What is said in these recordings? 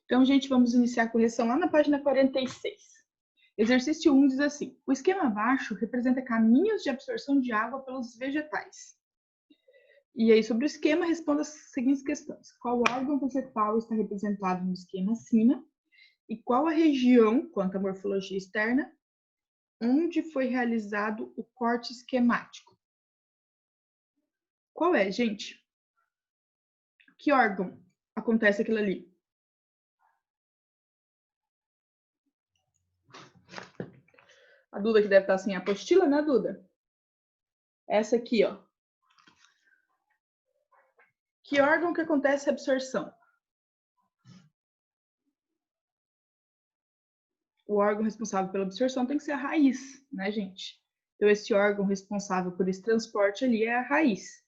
Então, gente, vamos iniciar a correção lá na página 46. Exercício 1 diz assim: o esquema abaixo representa caminhos de absorção de água pelos vegetais. E aí, sobre o esquema, responda as seguintes questões. Qual órgão vegetal está representado no esquema acima? E qual a região, quanto à morfologia externa, onde foi realizado o corte esquemático? Qual é, gente? Que órgão acontece aquilo ali? A Duda que deve estar sem apostila, né, Duda? Essa aqui, ó. Que órgão que acontece a absorção? O órgão responsável pela absorção tem que ser a raiz, né, gente? Então, esse órgão responsável por esse transporte ali é a raiz.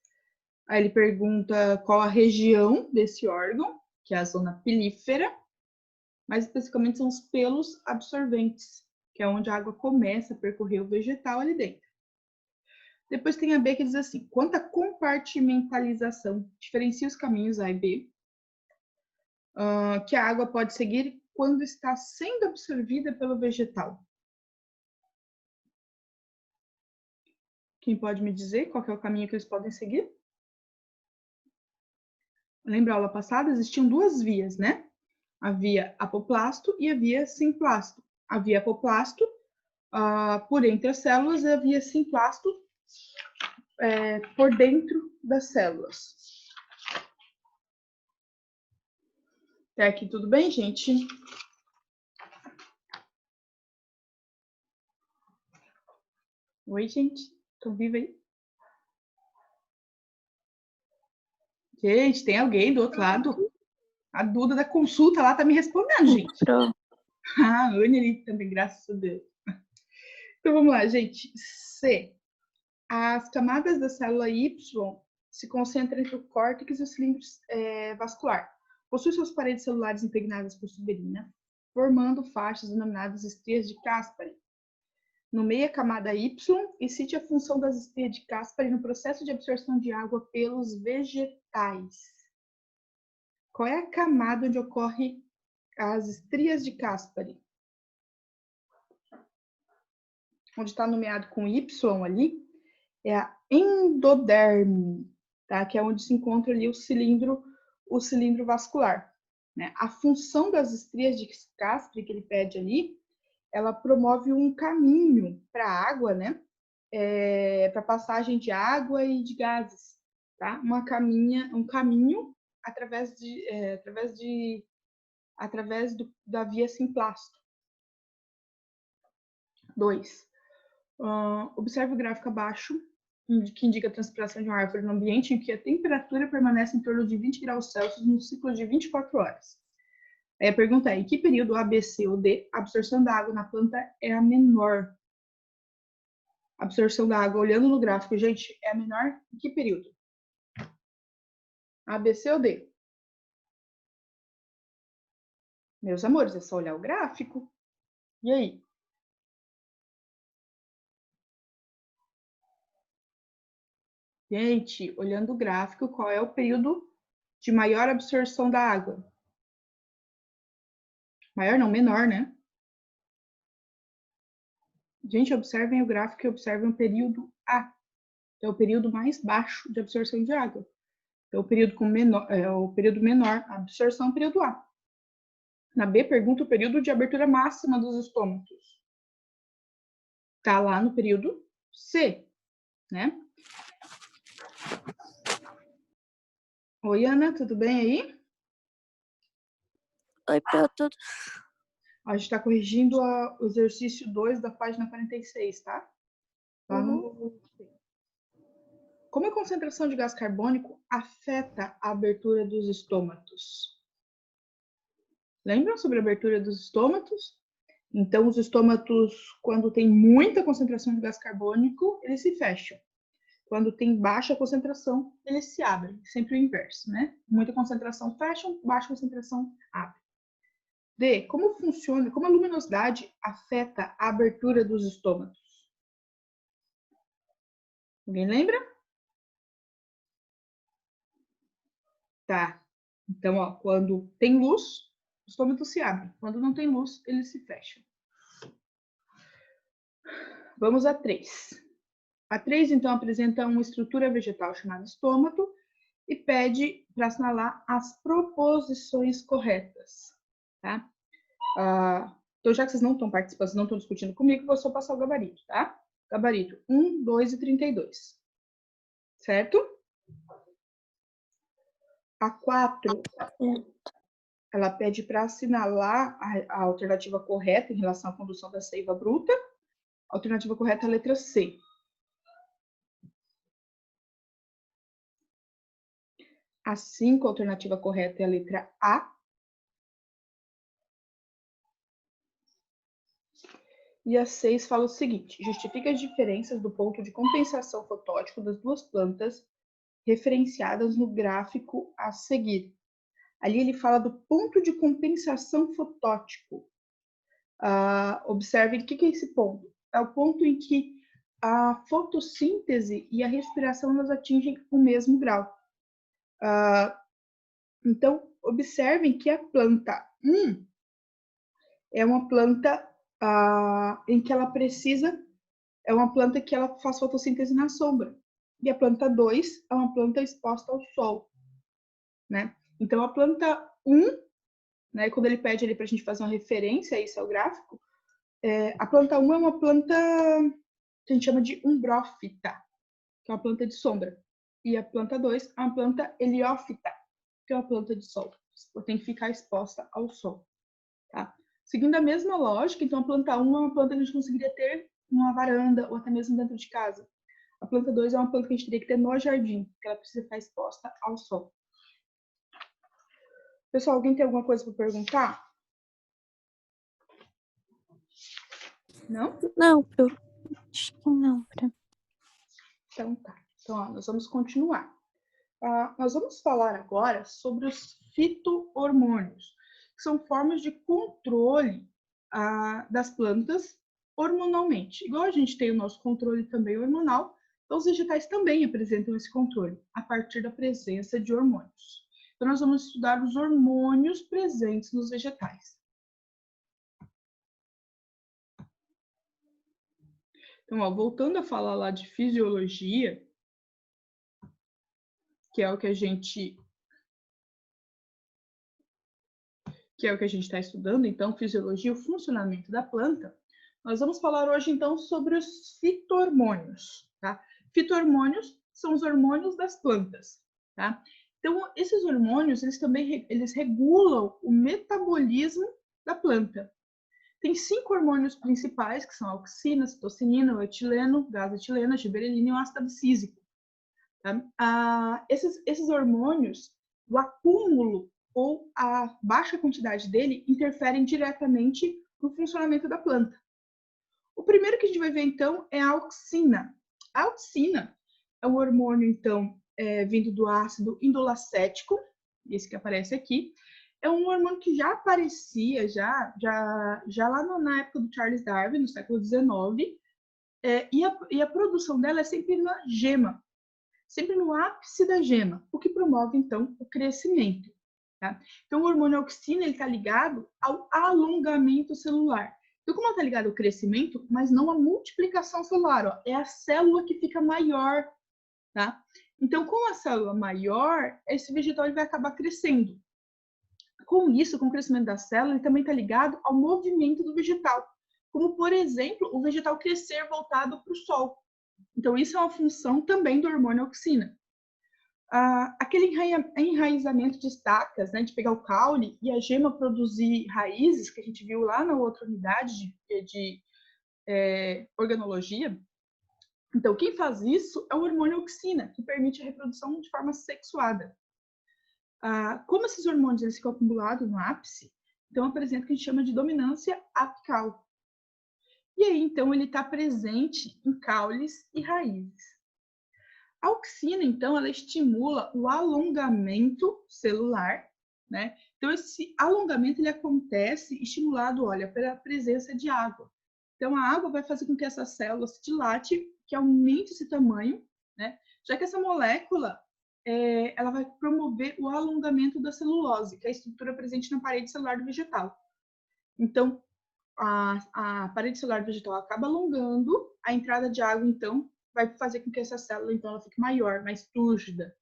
Aí ele pergunta qual a região desse órgão, que é a zona pilífera. Mais especificamente são os pelos absorventes, que é onde a água começa a percorrer o vegetal ali dentro. Depois tem a B que diz assim: quanto à compartimentalização, diferencia os caminhos A e B, que a água pode seguir quando está sendo absorvida pelo vegetal. Quem pode me dizer qual que é o caminho que eles podem seguir? Lembra a aula passada? Existiam duas vias, né? A via apoplasto e a via simplasto. A via apoplasto, por entre as células, e a via simplasto, por dentro das células. Até aqui tudo bem, gente? Oi, gente. Estão viva aí? Gente, tem alguém do outro lado? A Duda da consulta lá tá me respondendo, gente. Ah, a Anne ali também, graças a Deus. Então vamos lá, gente. C. As camadas da célula Y se concentram entre o córtex e o cilindro vascular. Possui suas paredes celulares impregnadas por suberina, formando faixas denominadas estrias de Caspary. Nomeie a camada Y e cite a função das estrias de Caspary no processo de absorção de água pelos vegetais. Qual é a camada onde ocorrem as estrias de Caspary? Onde está nomeado com Y ali, é a endoderme, tá? Que é onde se encontra ali o cilindro vascular. Né? A função das estrias de Caspary que ele pede ali, ela promove um caminho para a água, né? Para passagem de água e de gases, tá? Um caminho através da via simplasto. 2. Observe o gráfico abaixo, que indica a transpiração de uma árvore no ambiente em que a temperatura permanece em torno de 20 graus Celsius no ciclo de 24 horas. Aí a pergunta é: em que período A, B, C ou D a absorção da água na planta é a menor? A absorção da água, olhando no gráfico, gente, é a menor em que período? A, B, C ou D? Meus amores, é só olhar o gráfico. E aí? Gente, olhando o gráfico, qual é o período de maior absorção da água? Maior não, menor, né? Gente, observem o gráfico e observem o período A, que é o período mais baixo de absorção de água. Então, o período menor, a absorção, é o período A. Na B, pergunta o período de abertura máxima dos estômatos. Está lá no período C, né? Oi, Ana, tudo bem aí? Oi, tudo. A gente está corrigindo o exercício 2 da página 46, tá? Como a concentração de gás carbônico afeta a abertura dos estômatos? Lembram sobre a abertura dos estômatos? Então, os estômatos, quando tem muita concentração de gás carbônico, eles se fecham. Quando tem baixa concentração, eles se abrem. Sempre o inverso, né? Muita concentração fecham, baixa concentração abre. D. Como funciona, como a luminosidade afeta a abertura dos estômatos? Alguém lembra? Tá. Então, ó, quando tem luz, Os estômatos se abrem. Quando não tem luz, eles se fecham. Vamos a 3. A 3, então, apresenta uma estrutura vegetal chamada estômato e pede para assinalar as proposições corretas. Tá? Então, já que vocês não estão participando, não estão discutindo comigo, vou só passar o gabarito, tá? Gabarito 1, 2 e 32. Certo? A 4, ela pede para assinalar a alternativa correta em relação à condução da seiva bruta. A alternativa correta é a letra C. A 5, a alternativa correta é a letra A. E a 6 fala o seguinte: justifica as diferenças do ponto de compensação fotótico das duas plantas referenciadas no gráfico a seguir. Ali ele fala do ponto de compensação fotótico. Observem o que é esse ponto. É o ponto em que a fotossíntese e a respiração elas atingem o mesmo grau. Então, observem que a planta 1 é uma planta em que ela precisa, é uma planta que ela faz fotossíntese na sombra. E a planta 2 é uma planta exposta ao sol, né? Então, a planta 1, né, quando ele pede ali para a gente fazer uma referência a esse ao gráfico, a planta 1 é uma planta que a gente chama de umbrófita, que é uma planta de sombra. E a planta 2 é uma planta heliófita, que é uma planta de sol. Tem que ficar exposta ao sol. Tá? Seguindo a mesma lógica, então a planta 1 é uma planta que a gente conseguiria ter numa varanda ou até mesmo dentro de casa. A planta 2 é uma planta que a gente teria que ter no jardim, porque ela precisa estar exposta ao sol. Pessoal, alguém tem alguma coisa para perguntar? Não? Não, acho que não. Então tá. Então, ó, nós vamos continuar. Nós vamos falar agora sobre os fito-hormônios, que são formas de controle das plantas hormonalmente. Igual a gente tem o nosso controle também hormonal, então os vegetais também apresentam esse controle a partir da presença de hormônios. Então, nós vamos estudar os hormônios presentes nos vegetais. Então, ó, voltando a falar lá de fisiologia, que é o que a gente está estudando, então, fisiologia, o funcionamento da planta, nós vamos falar hoje, então, sobre os fito-hormônios, tá? Fito-hormônios são os hormônios das plantas, tá? Então, esses hormônios, eles regulam o metabolismo da planta. Tem 5 hormônios principais, que são a auxina, a citocinina, o etileno, gás etileno, a giberelina e o ácido abscísico. Tá? Esses hormônios, o acúmulo ou a baixa quantidade dele interferem diretamente no funcionamento da planta. O primeiro que a gente vai ver, então, é a auxina. A auxina é um hormônio, então, vindo do ácido indolacético, esse que aparece aqui. É um hormônio que já aparecia, já lá na época do Charles Darwin, no século XIX, e a produção dela é sempre na gema, sempre no ápice da gema, o que promove, então, o crescimento. Tá? Então, o hormônio auxina está ligado ao alongamento celular. Então, como ela está ligada ao crescimento, mas não à multiplicação celular, ó, é a célula que fica maior. Tá? Então, com a célula maior, esse vegetal ele vai acabar crescendo. Com isso, com o crescimento da célula, ele também está ligado ao movimento do vegetal, como, por exemplo, o vegetal crescer voltado para o sol. Então, isso é uma função também do hormônio auxina. Aquele enraizamento de estacas, né, de pegar o caule e a gema produzir raízes, que a gente viu lá na outra unidade de organologia. Então, quem faz isso é o hormônio auxina, que permite a reprodução de forma sexuada. Como esses hormônios eles ficam acumulados no ápice, então apresenta o que a gente chama de dominância apical. E aí, então, ele está presente em caules e raízes. A auxina, então, ela estimula o alongamento celular, né? Então, esse alongamento ele acontece estimulado, olha, pela presença de água. Então, a água vai fazer com que essa célula se dilate, que aumente esse tamanho, né? Já que essa molécula ela vai promover o alongamento da celulose, que é a estrutura presente na parede celular do vegetal. Então, a parede celular do vegetal acaba alongando, a entrada de água, então, vai fazer com que essa célula, então, ela fique maior, mais túrgida.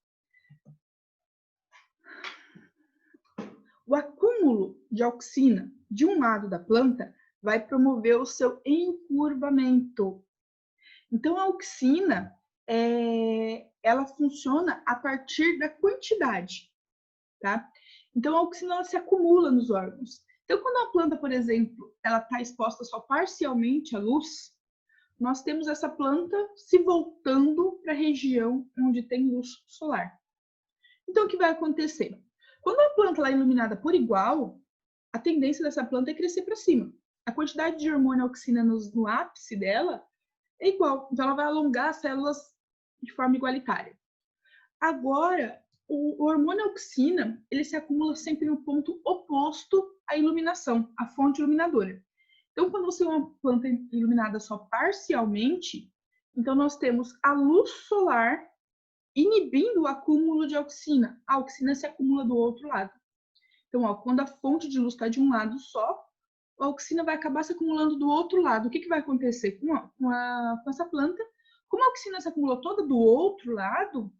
O acúmulo de auxina de um lado da planta vai promover o seu encurvamento. Então, a auxina, ela funciona a partir da quantidade, tá? Então, a auxina ela se acumula nos órgãos. Então, quando a planta, por exemplo, ela está exposta só parcialmente à luz, nós temos essa planta se voltando para a região onde tem luz solar. Então, o que vai acontecer? Quando a planta é iluminada por igual, a tendência dessa planta é crescer para cima. A quantidade de hormônio auxina no ápice dela é igual, então ela vai alongar as células de forma igualitária. Agora, o hormônio auxina, ele se acumula sempre no ponto oposto à iluminação, à fonte iluminadora. Então, quando você tem uma planta iluminada só parcialmente, então nós temos a luz solar inibindo o acúmulo de auxina. A auxina se acumula do outro lado. Então, quando a fonte de luz está de um lado só, a auxina vai acabar se acumulando do outro lado. O que vai acontecer com essa planta? Como a auxina se acumulou toda do outro lado,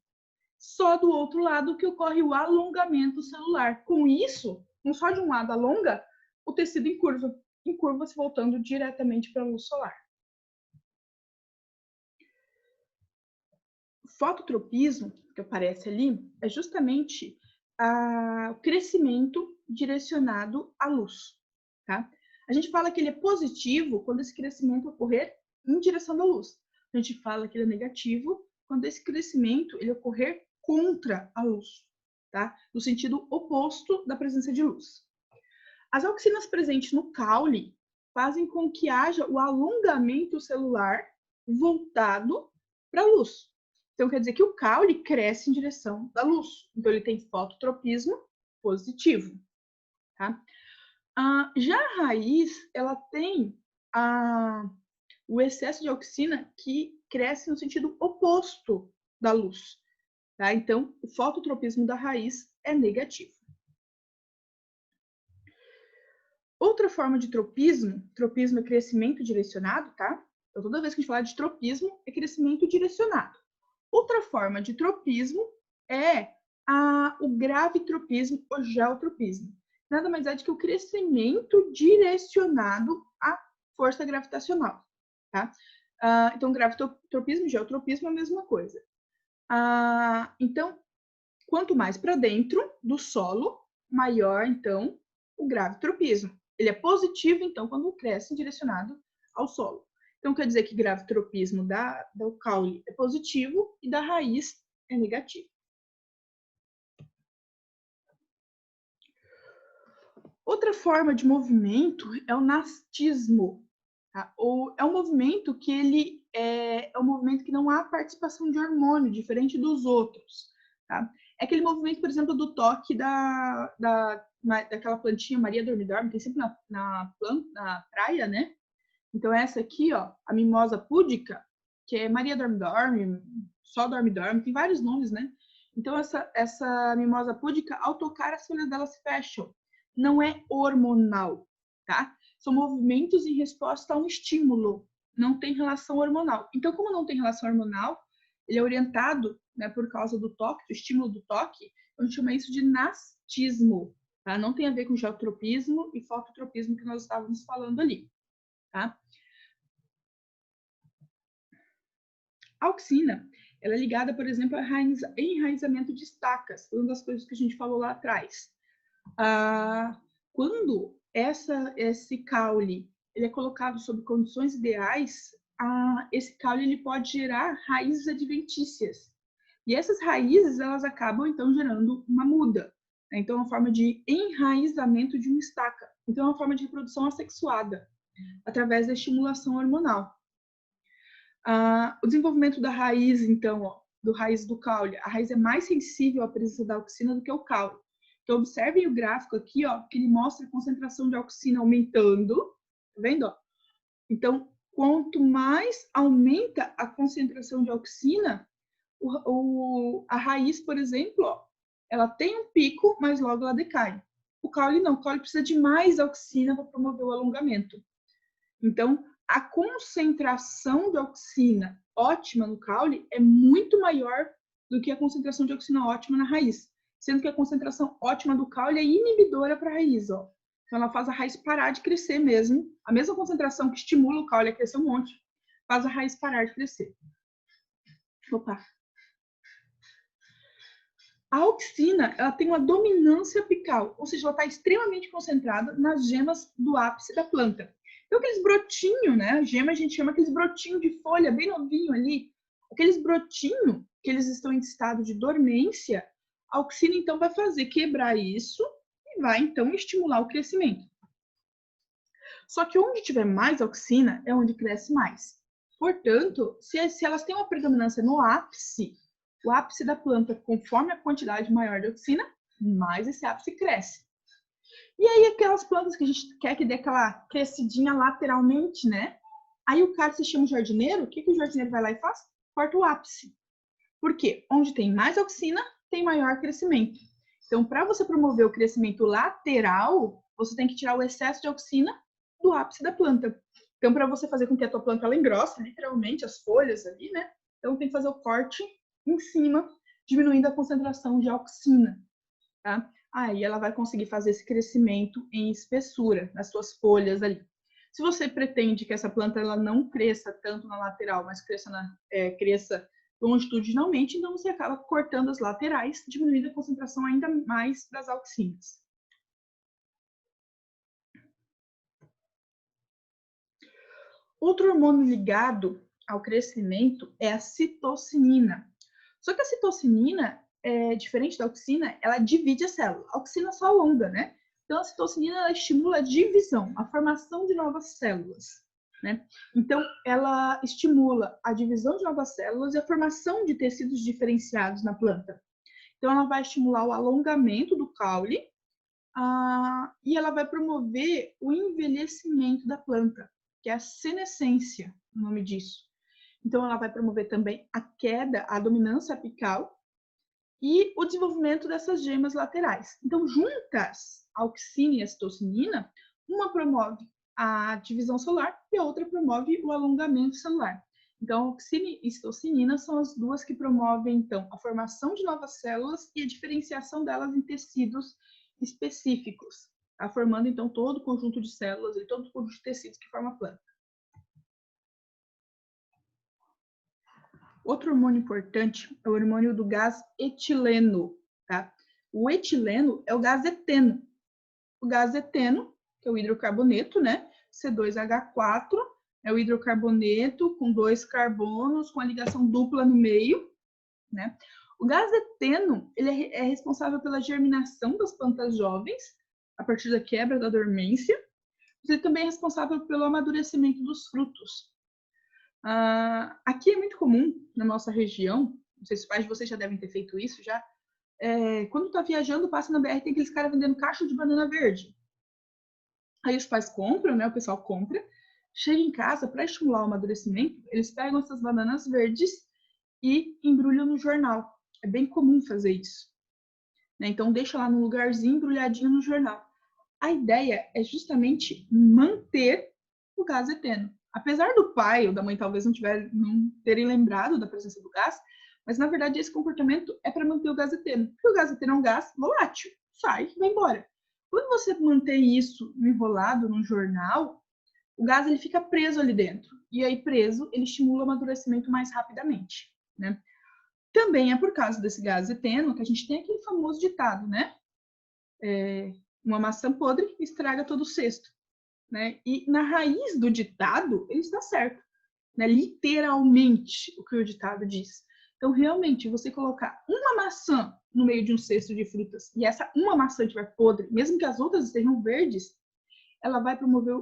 só do outro lado que ocorre o alongamento celular. Com isso, só de um lado alonga, o tecido encurva se voltando diretamente para a luz solar. O fototropismo, que aparece ali, é justamente o crescimento direcionado à luz, tá? A gente fala que ele é positivo quando esse crescimento ocorrer em direção da luz. A gente fala que ele é negativo quando esse crescimento ele ocorrer contra a luz, tá? No sentido oposto da presença de luz. As auxinas presentes no caule fazem com que haja o alongamento celular voltado para a luz. Então, quer dizer que o caule cresce em direção da luz. Então, ele tem fototropismo positivo, tá? Já a raiz, ela tem o excesso de auxina que cresce no sentido oposto da luz, tá? Então, o fototropismo da raiz é negativo. Outra forma de tropismo é crescimento direcionado, tá? Então, toda vez que a gente fala de tropismo, é crescimento direcionado. Outra forma de tropismo é o gravitropismo ou geotropismo. Nada mais é do que o crescimento direcionado à força gravitacional, tá? Então, gravitropismo e geotropismo é a mesma coisa. Então, quanto mais para dentro do solo, maior, então, o gravitropismo. Ele é positivo, então, quando cresce direcionado ao solo. Então, quer dizer que gravitropismo do caule é positivo e da raiz é negativo. Outra forma de movimento é o nastismo. Tá? É um movimento que ele é um movimento que não há participação de hormônio, diferente dos outros. Tá? É aquele movimento, por exemplo, do toque daquela plantinha Maria Dorme-Dorme, tem sempre na praia, né? Então, essa aqui, ó, a mimosa púdica, que é Maria Dorme-Dorme, só Dorme-Dorme, tem vários nomes, né? Então, essa mimosa púdica, ao tocar, as folhas dela se fecham. Não é hormonal, tá? São movimentos em resposta a um estímulo. Não tem relação hormonal. Então, como não tem relação hormonal, ele é orientado, né, por causa do toque, do estímulo do toque, a gente chama isso de nastismo, tá? Não tem a ver com geotropismo e fototropismo que nós estávamos falando ali. Tá? A auxina, ela é ligada, por exemplo, ao enraizamento de estacas, uma das coisas que a gente falou lá atrás. Quando esse caule ele é colocado sob condições ideais, esse caule ele pode gerar raízes adventícias. E essas raízes, elas acabam, então, gerando uma muda. Né? Então, é uma forma de enraizamento de uma estaca. Então, é uma forma de reprodução assexuada, através da estimulação hormonal. O desenvolvimento da raiz, então, do raiz do caule, a raiz é mais sensível à presença da auxina do que o caule. Então, observem o gráfico aqui, ó, que ele mostra a concentração de auxina aumentando, tá vendo? Ó? Então, quanto mais aumenta a concentração de auxina, A raiz, por exemplo, ó, ela tem um pico, mas logo ela decai. O caule não, o caule precisa de mais auxina para promover o alongamento. Então, a concentração de auxina ótima no caule é muito maior do que a concentração de auxina ótima na raiz, sendo que a concentração ótima do caule é inibidora para a raiz, ó. Então, ela faz a raiz parar de crescer mesmo. A mesma concentração que estimula o caule a crescer um monte, faz a raiz parar de crescer. Opa! A auxina, ela tem uma dominância apical, ou seja, ela está extremamente concentrada nas gemas do ápice da planta. Então, aqueles brotinhos, né? A gema a gente chama aqueles brotinhos de folha bem novinho ali. Aqueles brotinhos que eles estão em estado de dormência, a auxina, então, vai fazer quebrar isso e vai, então, estimular o crescimento. Só que onde tiver mais auxina é onde cresce mais. Portanto, se elas têm uma predominância no ápice, o ápice da planta, conforme a quantidade maior de auxina, mais esse ápice cresce. E aí, aquelas plantas que a gente quer que dê aquela crescidinha lateralmente, né? Aí o cara se chama jardineiro, o que o jardineiro vai lá e faz? Corta o ápice. Por quê? Onde tem mais auxina, tem maior crescimento. Então, para você promover o crescimento lateral, você tem que tirar o excesso de auxina do ápice da planta. Então, para você fazer com que a tua planta ela engrosse, literalmente, as folhas ali, né? Então, tem que fazer o corte em cima, diminuindo a concentração de auxina, tá? Aí ela vai conseguir fazer esse crescimento em espessura nas suas folhas ali. Se você pretende que essa planta ela não cresça tanto na lateral, mas cresça longitudinalmente, então você acaba cortando as laterais, diminuindo a concentração ainda mais das auxinas. Outro hormônio ligado ao crescimento é a citocinina. Só que a citocinina, diferente da auxina, ela divide a célula. A auxina só alonga, né? Então, a citocinina ela estimula a divisão, a formação de novas células, né? Então, ela estimula a divisão de novas células e a formação de tecidos diferenciados na planta. Então, ela vai estimular o alongamento do caule e ela vai promover o envelhecimento da planta, que é a senescência, o nome disso. Então, ela vai promover também a queda, a dominância apical e o desenvolvimento dessas gemas laterais. Então, juntas, a auxina e a citocinina, uma promove a divisão celular e a outra promove o alongamento celular. Então, a auxina e a citocinina são as duas que promovem, então, a formação de novas células e a diferenciação delas em tecidos específicos, tá? Formando, então, todo o conjunto de células e todo o conjunto de tecidos que forma a planta. Outro hormônio importante é o hormônio do gás etileno, tá? O etileno é o gás eteno. O gás eteno, que é o hidrocarboneto, né? C2H4, é o hidrocarboneto com 2 carbonos, com a ligação dupla no meio, né? O gás eteno, ele é responsável pela germinação das plantas jovens, a partir da quebra da dormência. Ele também é responsável pelo amadurecimento dos frutos. Aqui é muito comum, na nossa região, não sei se os pais de vocês já devem ter feito isso já, quando tá viajando, passa na BR, tem aqueles caras vendendo cacho de banana verde. Aí os pais compram, né? O pessoal compra, chega em casa, para estimular o amadurecimento, eles pegam essas bananas verdes e embrulham no jornal. É bem comum fazer isso, né? Então, deixa lá num lugarzinho embrulhadinho no jornal. A ideia é justamente manter o gás eteno. Apesar do pai ou da mãe talvez não terem lembrado da presença do gás, mas na verdade esse comportamento é para manter o gás eteno. Porque o gás eteno é um gás volátil, sai e vai embora. Quando você mantém isso enrolado num jornal, o gás ele fica preso ali dentro. E aí preso, ele estimula o amadurecimento mais rapidamente, né? Também é por causa desse gás eteno que a gente tem aquele famoso ditado, né? Uma maçã podre estraga todo o cesto, né? E na raiz do ditado, ele está certo, né? Literalmente o que o ditado diz. Então, realmente, você colocar uma maçã no meio de um cesto de frutas e essa uma maçã estiver podre, mesmo que as outras estejam verdes, ela vai promover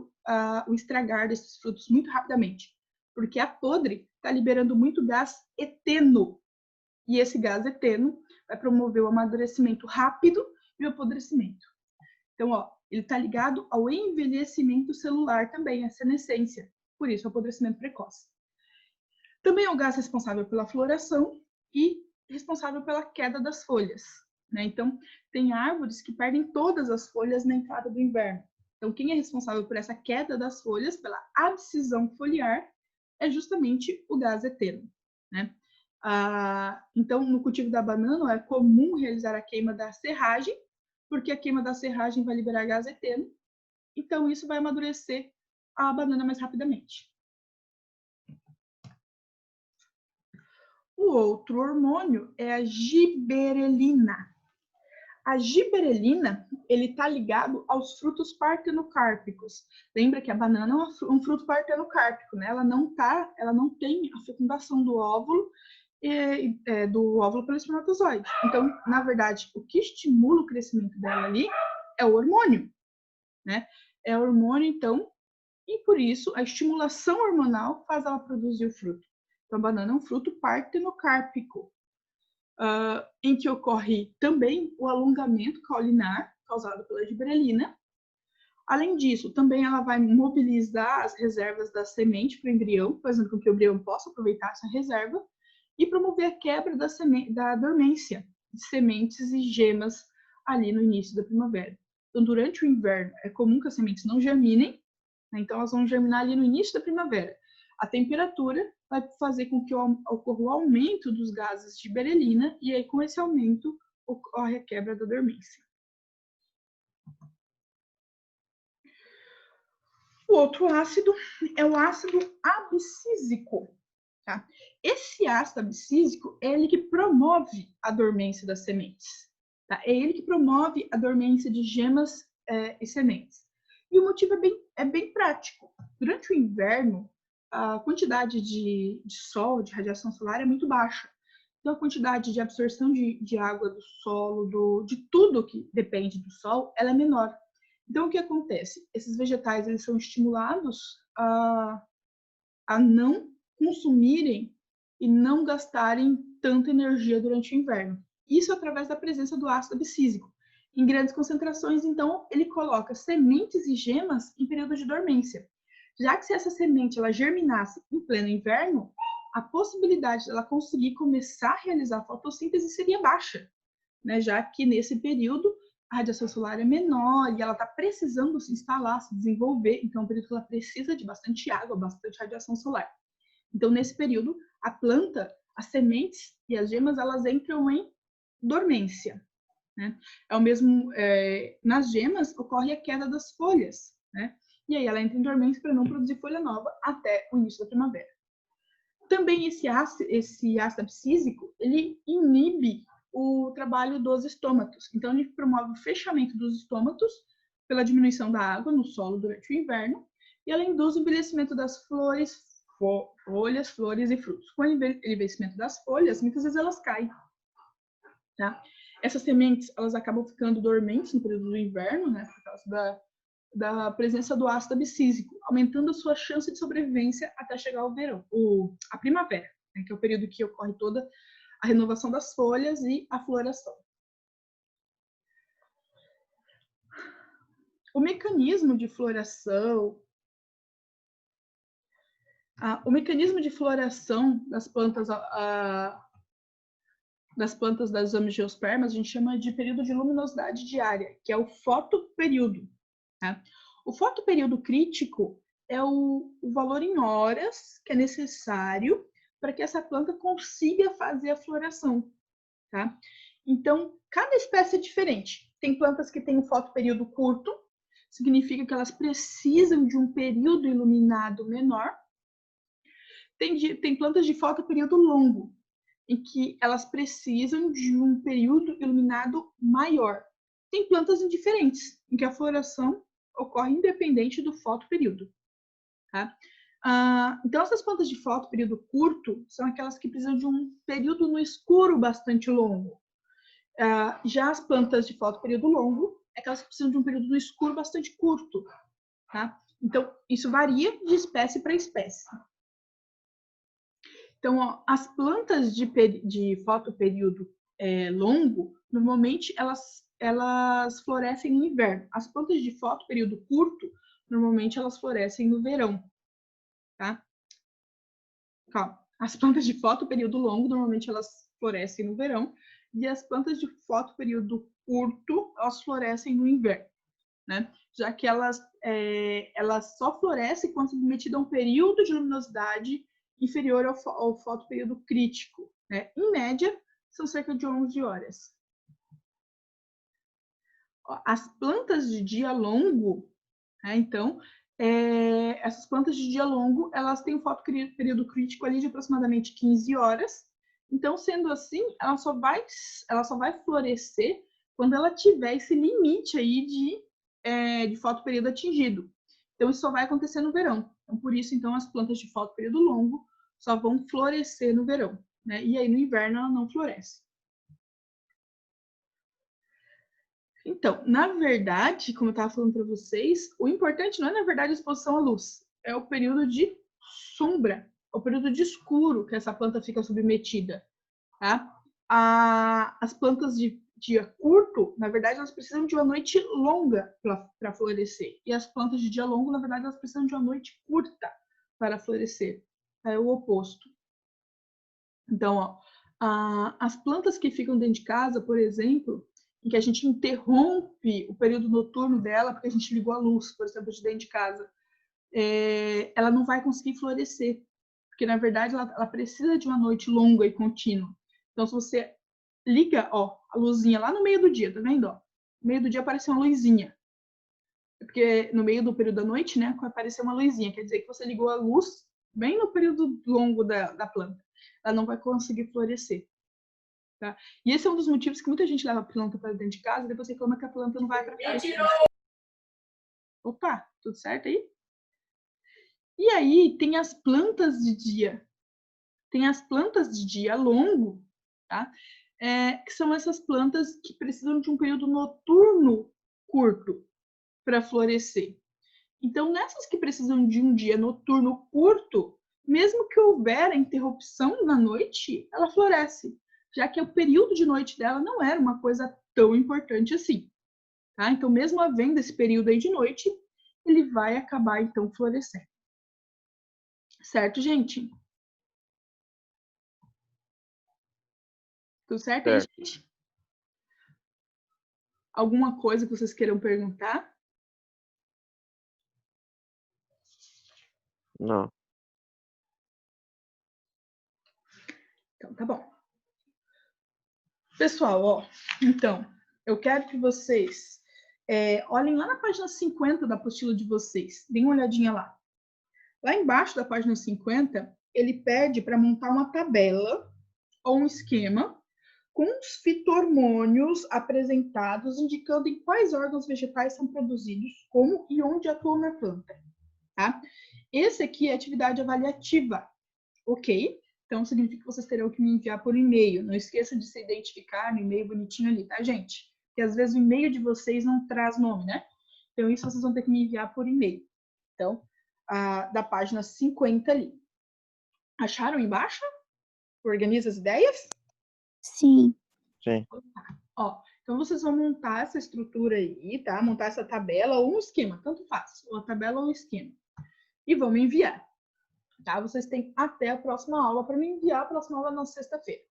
o estragar desses frutos muito rapidamente, porque a podre está liberando muito gás eteno, e esse gás eteno vai promover o amadurecimento rápido e o apodrecimento. Então, ó, ele está ligado ao envelhecimento celular também, a senescência, por isso o apodrecimento precoce. Também é o gás responsável pela floração e responsável pela queda das folhas, né? Então, tem árvores que perdem todas as folhas na entrada do inverno. Então, quem é responsável por essa queda das folhas, pela abscisão foliar, é justamente o gás eteno, né? Então, no cultivo da banana, é comum realizar a queima da serragem, porque a queima da serragem vai liberar gás eteno, então isso vai amadurecer a banana mais rapidamente. O outro hormônio é a giberelina. A giberelina, ele está ligado aos frutos partenocárpicos. Lembra que a banana é um fruto partenocárpico, né? Ela não tem a fecundação do óvulo pelo espermatozoide. Então, na verdade, o que estimula o crescimento dela ali é o hormônio, né? É o hormônio, então, e por isso a estimulação hormonal faz ela produzir o fruto. Então, a banana é um fruto partenocárpico, em que ocorre também o alongamento caulinar causado pela giberelina. Além disso, também ela vai mobilizar as reservas da semente para o embrião, fazendo com que o embrião possa aproveitar essa reserva e promover a quebra da dormência de sementes e gemas ali no início da primavera. Então, durante o inverno, é comum que as sementes não germinem, né? Então elas vão germinar ali no início da primavera. A temperatura vai fazer com que ocorra o aumento dos gases de giberelina e aí, com esse aumento, ocorre a quebra da dormência. O outro ácido é o ácido abscísico. Tá? Esse ácido abscísico é ele que promove a dormência das sementes. Tá? É ele que promove a dormência de gemas e sementes. E o motivo é bem prático. Durante o inverno, a quantidade de sol, de radiação solar é muito baixa. Então, a quantidade de absorção de água do solo, de tudo que depende do sol, ela é menor. Então, o que acontece? Esses vegetais eles são estimulados a não consumirem e não gastarem tanta energia durante o inverno. Isso através da presença do ácido abscísico. Em grandes concentrações, então, ele coloca sementes e gemas em período de dormência. Já que se essa semente ela germinasse em pleno inverno, a possibilidade dela conseguir começar a realizar a fotossíntese seria baixa, né? Já que nesse período a radiação solar é menor e ela está precisando se instalar, se desenvolver, então é um período que ela precisa de bastante água, bastante radiação solar. Então, nesse período, a planta, as sementes e as gemas, elas entram em dormência, né? Nas gemas ocorre a queda das folhas, né? E aí ela entra em dormência para não produzir folha nova até o início da primavera. Também esse ácido abscísico, ele inibe o trabalho dos estômatos. Então, ele promove o fechamento dos estômatos pela diminuição da água no solo durante o inverno e ela induz o envelhecimento das folhas, flores e frutos. Com o envelhecimento das folhas, muitas vezes elas caem. Tá? Essas sementes elas acabam ficando dormentes no período do inverno, né, por causa da presença do ácido abscísico, aumentando a sua chance de sobrevivência até chegar ao verão, a primavera, né, que é o período que ocorre toda a renovação das folhas e a floração. O mecanismo de floração, das plantas das angiospermas, a gente chama de período de luminosidade diária, que é o fotoperíodo. Tá? O fotoperíodo crítico é o valor em horas que é necessário para que essa planta consiga fazer a floração. Tá? Então, cada espécie é diferente. Tem plantas que têm um fotoperíodo curto, significa que elas precisam de um período iluminado menor. Tem plantas de fotoperíodo longo, em que elas precisam de um período iluminado maior. Tem plantas indiferentes, em que a floração ocorre independente do fotoperíodo. Tá? Então, essas plantas de fotoperíodo curto são aquelas que precisam de um período no escuro bastante longo. Já as plantas de fotoperíodo longo é aquelas que precisam de um período no escuro bastante curto. Tá? Então, isso varia de espécie para espécie. Então, as plantas de fotoperíodo longo, normalmente elas florescem no inverno. As plantas de fotoperíodo curto, normalmente elas florescem no verão. Tá? As plantas de fotoperíodo longo, normalmente elas florescem no verão, e as plantas de fotoperíodo curto, elas florescem no inverno, né? Já que elas só florescem quando submetidas a um período de luminosidade inferior ao fotoperíodo crítico, né? Em média, são cerca de 11 horas. As plantas de dia longo, né? Então, essas plantas de dia longo, elas têm um fotoperíodo crítico ali de aproximadamente 15 horas. Então, sendo assim, ela só vai florescer quando ela tiver esse limite aí de fotoperíodo atingido. Então, isso só vai acontecer no verão. Então, por isso, então, as plantas de fotoperíodo longo só vão florescer no verão, né? E aí, no inverno, ela não floresce. Então, na verdade, como eu estava falando para vocês, o importante não é, na verdade, a exposição à luz. É o período de sombra, o período de escuro que essa planta fica submetida, tá? As plantas de dia curto, na verdade, elas precisam de uma noite longa para florescer. E as plantas de dia longo, na verdade, elas precisam de uma noite curta para florescer. É o oposto. Então, ó, as plantas que ficam dentro de casa, por exemplo, em que a gente interrompe o período noturno dela, porque a gente ligou a luz, por exemplo, de dentro de casa, ela não vai conseguir florescer, porque, na verdade, ela precisa de uma noite longa e contínua. Então, se você liga, ó, a luzinha lá no meio do dia, tá vendo? Ó? No meio do dia aparece uma luzinha. Porque no meio do período da noite, né, apareceu uma luzinha, quer dizer que você ligou a luz bem no período longo da planta. Ela não vai conseguir florescer. Tá? E esse é um dos motivos que muita gente leva a planta para dentro de casa e depois reclama que a planta não vai para frente. Opa, tudo certo aí? E aí tem as plantas de dia. Tem as plantas de dia longo, tá? Que são essas plantas que precisam de um período noturno curto para florescer. Então, nessas que precisam de um dia noturno curto, mesmo que houver a interrupção na noite, ela floresce, já que o período de noite dela não era uma coisa tão importante assim. Tá? Então, mesmo havendo esse período aí de noite, ele vai acabar, então, florescendo. Certo, gente? Tudo certo aí, gente? Alguma coisa que vocês queiram perguntar? Não. Então, tá bom. Pessoal, ó, então, eu quero que vocês olhem lá na página 50 da apostila de vocês. Deem uma olhadinha lá. Lá embaixo da página 50, ele pede para montar uma tabela ou um esquema com os fitormônios apresentados, indicando em quais órgãos vegetais são produzidos, como e onde atuam na planta. Tá? Esse aqui é atividade avaliativa, ok? Então, significa que vocês terão que me enviar por e-mail. Não esqueça de se identificar no e-mail bonitinho ali, tá, gente? Porque às vezes o e-mail de vocês não traz nome, né? Então, isso vocês vão ter que me enviar por e-mail. Então, da página 50 ali. Acharam embaixo? Organiza as ideias? Sim. Sim. Ó, então, vocês vão montar essa estrutura aí, tá? Montar essa tabela ou um esquema, tanto faz. Ou a tabela ou o esquema. E vão me enviar. Tá? Vocês têm até a próxima aula para me enviar a próxima aula na sexta-feira.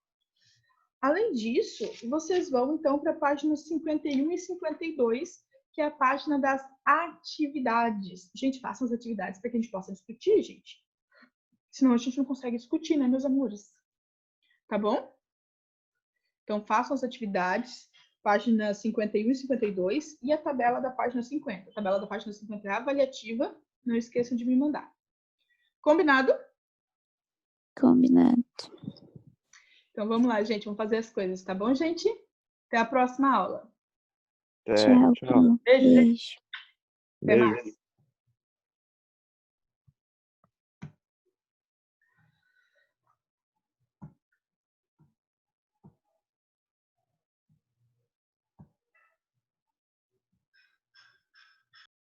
Além disso, vocês vão, então, para a página 51 e 52, que é a página das atividades. Gente, façam as atividades para que a gente possa discutir, gente. Senão a gente não consegue discutir, né, meus amores? Tá bom? Então, façam as atividades, página 51 e 52, e a tabela da página 50. A tabela da página 50 é avaliativa, não esqueçam de me mandar. Combinado? Combinado. Então, vamos lá, gente. Vamos fazer as coisas, tá bom, gente? Até a próxima aula. Tchau. Tchau. Beijo. Beijo. Até mais.